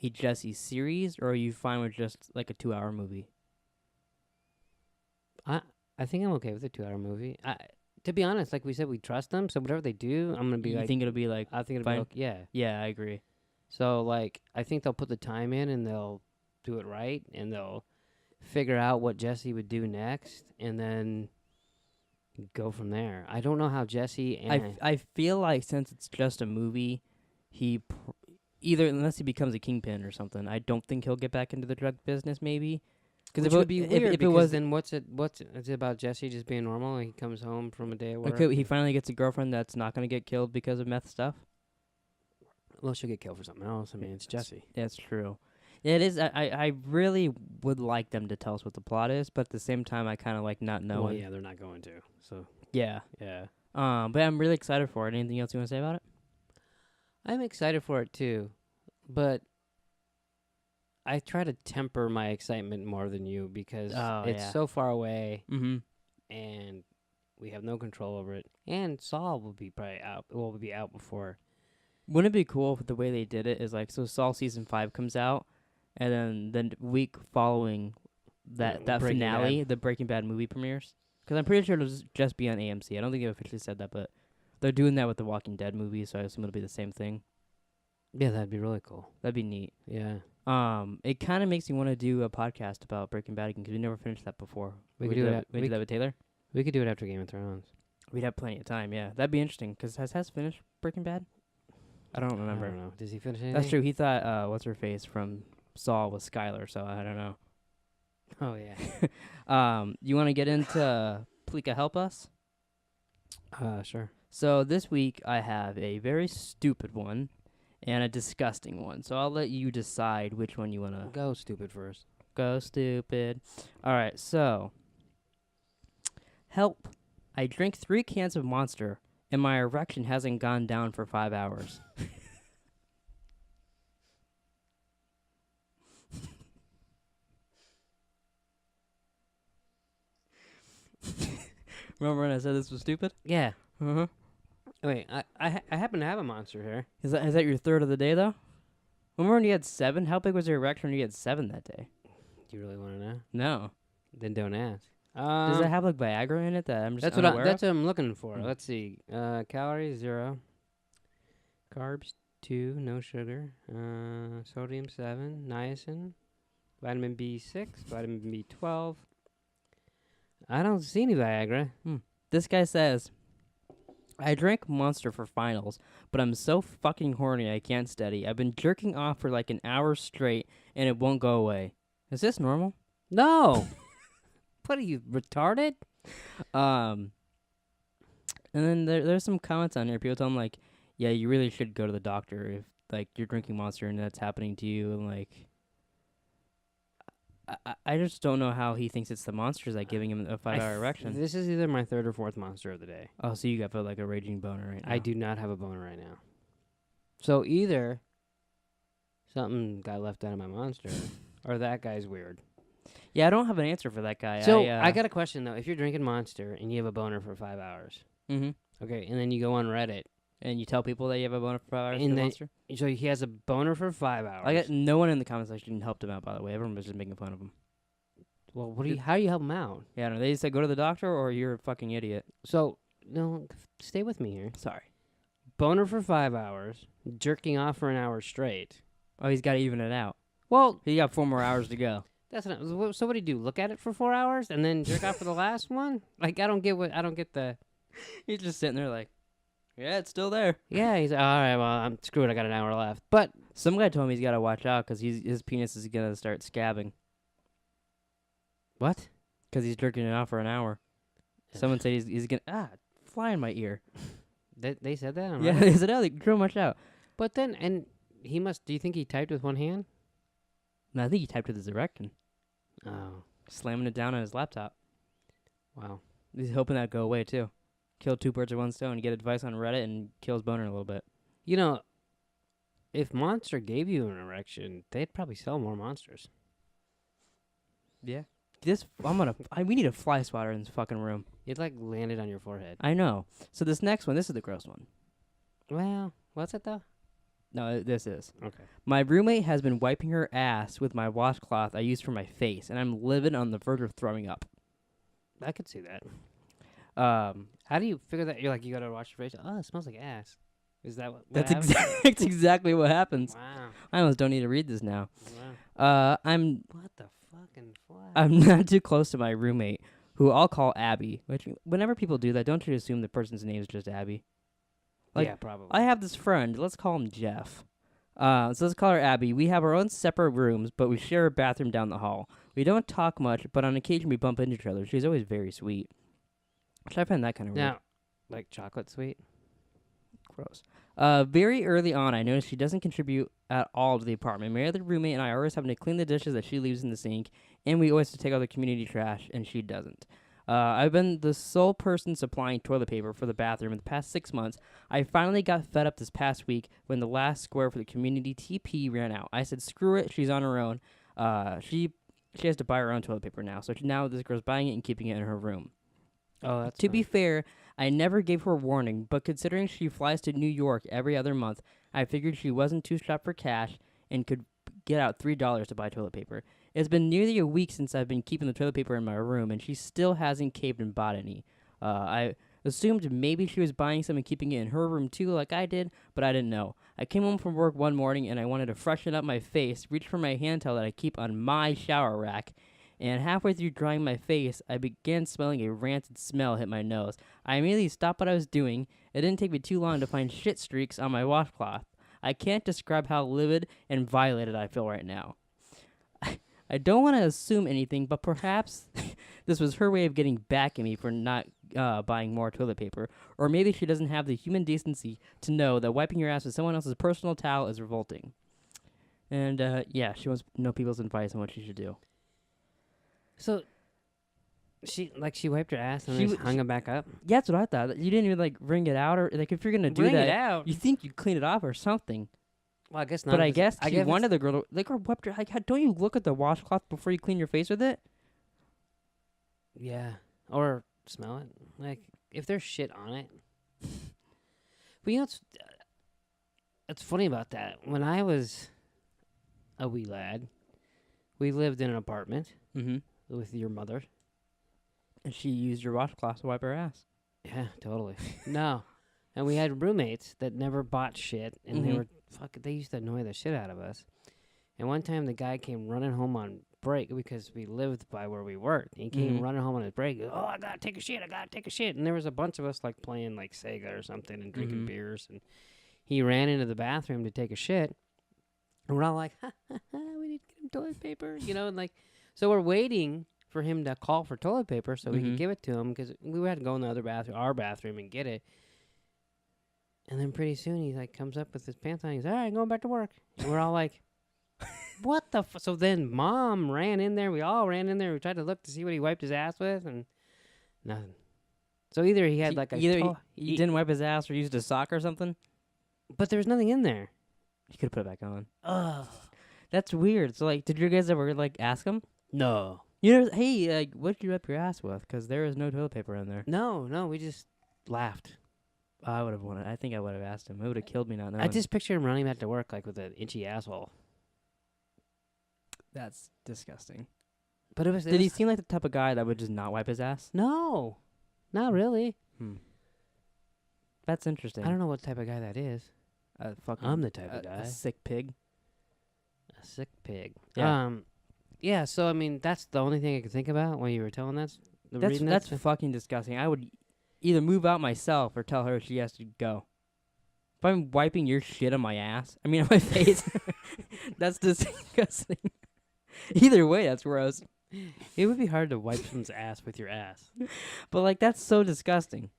a Jesse series, or are you fine with just a 2-hour movie? I think I'm okay with a 2-hour movie. To be honest, like we said, we trust them, so whatever they do, I'm gonna be you think it'll be I think it'll fine? be okay. Yeah. Yeah, I agree. So I think they'll put the time in and they'll do it right, and they'll figure out what Jesse would do next, and then go from there. I don't know how Jesse and I feel like since it's just a movie, he either, unless he becomes a kingpin or something, I don't think he'll get back into the drug business. Maybe because it would be weird. If it was, then what's it about Jesse just being normal? He comes home from a day of work. Okay, he finally gets a girlfriend that's not going to get killed because of meth stuff. Well, she'll get killed for something else. I mean, it's Jesse. That's true. Yeah, it is. I really would like them to tell us what the plot is, but at the same time, I kind of like not knowing. Well, yeah, they're not going to. So yeah. But I'm really excited for it. Anything else you want to say about it? I'm excited for it too, but I try to temper my excitement more than you because it's so far away, and we have no control over it. And Saul will be probably out. Will be out before. Wouldn't it be cool if the way they did it is so Saul season 5 comes out, and then the week following that finale, the Breaking Bad movie premieres? Because I'm pretty sure it'll just be on AMC. I don't think they've officially said that, but they're doing that with the Walking Dead movie, so I assume it'll be the same thing. Yeah, that'd be really cool. That'd be neat. Yeah. It kind of makes me want to do a podcast about Breaking Bad again because we never finished that before. We could do that. We did that with Taylor. We could do it after Game of Thrones. We'd have plenty of time. Yeah, that'd be interesting. Because has finished Breaking Bad? I don't remember. I don't know. Does he finish anything? That's true. He thought what's her face from Saul was Skylar, so I don't know. Oh yeah. You want to get into Pleeka Help Us? Sure. So this week I have a very stupid one and a disgusting one. So I'll let you decide which one you want to... Go stupid first. Go stupid. All right, so... Help. I drank 3 cans of Monster, and my erection hasn't gone down for 5 hours. Remember when I said this was stupid? Yeah. Uh-huh. Wait, I happen to have a Monster here. Is that your third of the day, though? Remember when you had 7? How big was your erection when you had 7 that day? Do you really want to know? No. Then don't ask. Does it have Viagra in it that I'm just that's unaware what of? I'm looking for. Let's see. Calories 0, carbs 2, no sugar, sodium 7, niacin, vitamin B6, vitamin B12. I don't see any Viagra. This guy says, I drank Monster for finals, but I'm so fucking horny I can't study. I've been jerking off for an hour straight, and it won't go away. Is this normal? No. What are you, retarded? And then there's some comments on here. People tell him, like, yeah, you really should go to the doctor if, like, you're drinking Monster and that's happening to you. And, like, I just don't know how he thinks it's the Monsters, like, giving him a 5-hour erection. This is either my third or fourth Monster of the day. Oh, so you got, like, a raging boner right now. I do not have a boner right now. So either something got left out of my Monster or that guy's weird. Yeah, I don't have an answer for that guy. So I got a question, though. If you're drinking Monster and you have a boner for 5 hours, okay, and then you go on Reddit, and you tell people that you have a boner for 5 hours and Monster? So he has a boner for 5 hours. I got no one in the comment section helped him out, by the way. Everyone was just making fun of him. Well, how do you help him out? Yeah, no, they just said go to the doctor or you're a fucking idiot. So, no, stay with me here. Sorry. Boner for 5 hours, jerking off for an hour straight. Oh, he's got to even it out. Well, he got 4 more hours to go. That's not. So what do you do? Look at it for 4 hours and then jerk off for the last one? Like, I don't get the. He's just sitting there like, yeah, it's still there. Yeah, he's like, all right. Well, I'm screwed. I got an hour left. But some guy told me he's got to watch out because his penis is gonna start scabbing. What? Because he's jerking it off for an hour. Someone said he's gonna fly in my ear. They said that. Yeah, they said they throw much out. But then, and he must. Do you think he typed with one hand? No, I think he typed with his erection. Oh, slamming it down on his laptop. Wow. He's hoping that'd go away too. Kill 2 birds with 1 stone. Get advice on Reddit and kill his boner a little bit. You know, if Monster gave you an erection, they'd probably sell more Monsters. Yeah. We need a fly swatter in this fucking room. It like landed on your forehead. I know. So this next one, this is the gross one. Well, what's it though? No, this is. Okay. My roommate has been wiping her ass with my washcloth I use for my face, and I'm livid on the verge of throwing up. I could see that. How do you figure that? You're like, you gotta wash your face. Oh, it smells like ass. Is that what that's exactly what happens. Wow. I almost don't need to read this now. Wow. What the fucking fuck? I'm not too close to my roommate, who I'll call Abby. Which, whenever people do that, don't you assume the person's name is just Abby? Like, yeah, probably. I have this friend. Let's call him Jeff. So let's call her Abby. We have our own separate rooms, but we share a bathroom down the hall. We don't talk much, but on occasion we bump into each other. She's always very sweet. Which I find that kind of weird. Now, like chocolate sweet? Gross. Very early on, I noticed she doesn't contribute at all to the apartment. My other roommate and I are always having to clean the dishes that she leaves in the sink, and we always have to take out the community trash, and she doesn't. I've been the sole person supplying toilet paper for the bathroom in the past 6 months. I finally got fed up this past week when the last square for the community TP ran out. I said, screw it, she's on her own. She has to buy her own toilet paper now, so now this girl's buying it and keeping it in her room. Oh, that's To be fair, I never gave her warning, but considering she flies to New York every other month, I figured she wasn't too strapped for cash and could get out $3 to buy toilet paper. It's been nearly a week since I've been keeping the toilet paper in my room, and she still hasn't caved and bought any. I assumed maybe she was buying some and keeping it in her room too, like I did, but I didn't know. I came home from work one morning, and I wanted to freshen up my face, reached for my hand towel that I keep on my shower rack, and halfway through drying my face, I began smelling a rancid smell hit my nose. I immediately stopped what I was doing. It didn't take me too long to find shit streaks on my washcloth. I can't describe how livid and violated I feel right now. I don't want to assume anything, but perhaps this was her way of getting back at me for not buying more toilet paper. Or maybe she doesn't have the human decency to know that wiping your ass with someone else's personal towel is revolting. And, yeah, she wants to know people's advice on what she should do. So, she wiped her ass and then just hung it back up? Yeah, that's what I thought. You didn't even, wring it out, or, if you're going to do that, it out. You think you'd clean it off or something. Well, I guess not. But I guess she wanted the girl to, wiped her, don't you look at the washcloth before you clean your face with it? Yeah. Or smell it. Like, if there's shit on it. But you know what's funny about that? When I was a wee lad, we lived in an apartment with your mother. And she used your washcloth to wipe her ass. Yeah, totally. No. And we had roommates that never bought shit, and they used to annoy the shit out of us. And one time the guy came running home on break because we lived by where we worked. He came running home on his break. Oh, I gotta take a shit. And there was a bunch of us playing Sega or something and drinking beers. And he ran into the bathroom to take a shit. And we're all like, we need to get him toilet paper, and like, so we're waiting for him to call for toilet paper so we can give it to him because we had to go in the other bathroom, our bathroom, and get it. And then pretty soon he like comes up with his pants on. He's all right, going back to work. And we're all like, what the? So then Mom ran in there. We all ran in there. We tried to look to see what he wiped his ass with, and nothing. So either he had he didn't wipe his ass or used a sock or something. But there was nothing in there. You could have put it back on. Ugh. That's weird. So like, did you guys ever like ask him? No. Hey, like, what did you wipe your ass with? Because there is no toilet paper in there. No, we just laughed. I would have wanted. I think I would have asked him. It would have killed me not knowing. I just picture him running back to work like with an itchy asshole. That's disgusting. But did he seem like the type of guy that would just not wipe his ass? No, not really. That's interesting. I don't know what type of guy that is. I'm the type of guy. A sick pig. A sick pig. Yeah. Yeah. So I mean, that's the only thing I could think about when you were telling that. That's fucking disgusting. I would either move out myself or tell her she has to go. If I'm wiping your shit on my ass, on my face, that's disgusting. Either way, that's gross. It would be hard to wipe someone's ass with your ass. But like, that's so disgusting.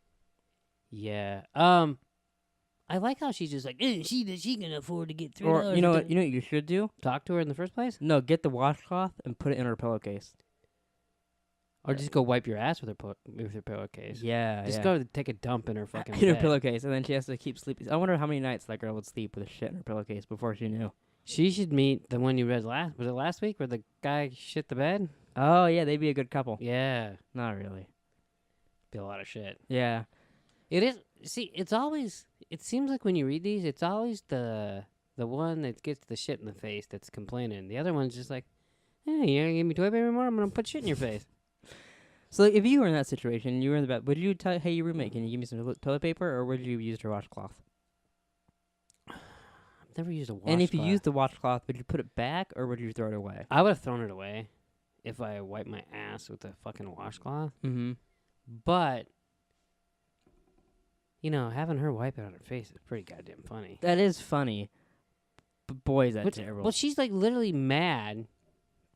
Yeah. I like how she's just like, she can afford to get $3. Or you know what you should do? Talk to her in the first place? No, get the washcloth and put it in her pillowcase. Or just go wipe your ass with her pillowcase. Yeah, Just go take a dump in her fucking in her bed. pillowcase, and then she has to keep sleeping. I wonder how many nights that girl would sleep with a shit in her pillowcase before she knew. She should meet the one you read last. Was it last week where the guy shit the bed? Oh yeah, they'd be a good couple. Yeah. Not really. Be a lot of shit. Yeah. It is. See, it's always. It seems like when you read these, it's always the one that gets the shit in the face that's complaining. The other one's just like, hey, you gonna give me toilet paper anymore? I'm gonna put shit in your face. So like, if you were in that situation, you were in the bed, would you tell, hey, your roommate, can you give me some toilet paper, or would you use her washcloth? I've never used a washcloth. And if you used the washcloth, would you put it back, or would you throw it away? I would have thrown it away if I wiped my ass with a fucking washcloth. Mm-hmm. But, having her wipe it on her face is pretty goddamn funny. That is funny. But boy, is that terrible. Well, she's like literally mad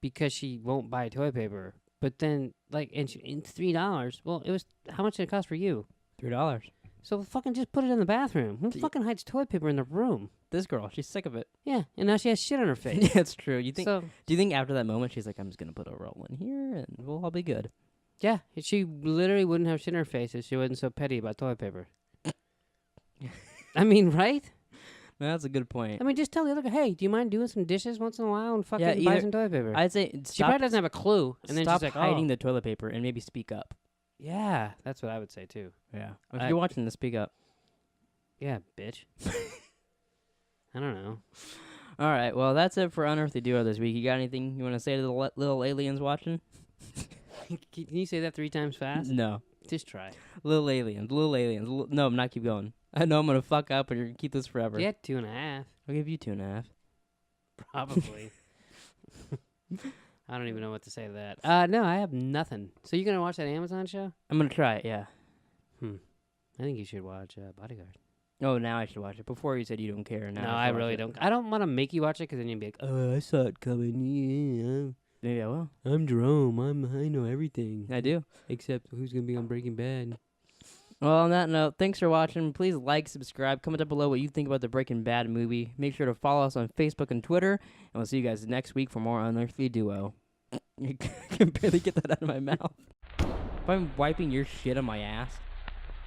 because she won't buy toilet paper. But then, like, and it's $3. Well, it was, how much did it cost for you? $3. So fucking just put it in the bathroom. Who fucking hides toilet paper in the room? This girl, she's sick of it. Yeah, and now she has shit on her face. Yeah, it's true. Do you think after that moment she's like, I'm just gonna put a roll in here and we'll all be good? Yeah, she literally wouldn't have shit in her face if she wasn't so petty about toilet paper. I mean, right? No, that's a good point. I mean, just tell the other guy, hey, do you mind doing some dishes once in a while and fucking buy some toilet paper? I'd say she probably doesn't have a clue. And then stop she's like, hiding the toilet paper and maybe speak up. Yeah, that's what I would say too. Yeah. If you're watching this, speak up. Yeah, bitch. I don't know. All right, well, that's it for Unearthly Duo this week. You got anything you want to say to the little aliens watching? Can you say that 3 times fast? No. Just try. Little aliens. No, I'm not keep going. I know I'm going to fuck up and you're going to keep this forever. Yeah, 2.5. I'll give you 2.5. Probably. I don't even know what to say to that. No, I have nothing. So you're going to watch that Amazon show? I'm going to try it, yeah. I think you should watch Bodyguard. Oh, now I should watch it. Before you said you don't care. Now no, I really don't. I don't want to make you watch it because then you'd be like, oh, I saw it coming. Yeah. Maybe I will. I'm Jerome. I know everything. I do. Except who's going to be on Breaking Bad. Well, on that note, thanks for watching. Please like, subscribe, comment down below what you think about the Breaking Bad movie. Make sure to follow us on Facebook and Twitter, and we'll see you guys next week for more Unearthly Duo. I can barely get that out of my mouth. If I'm wiping your shit on my ass...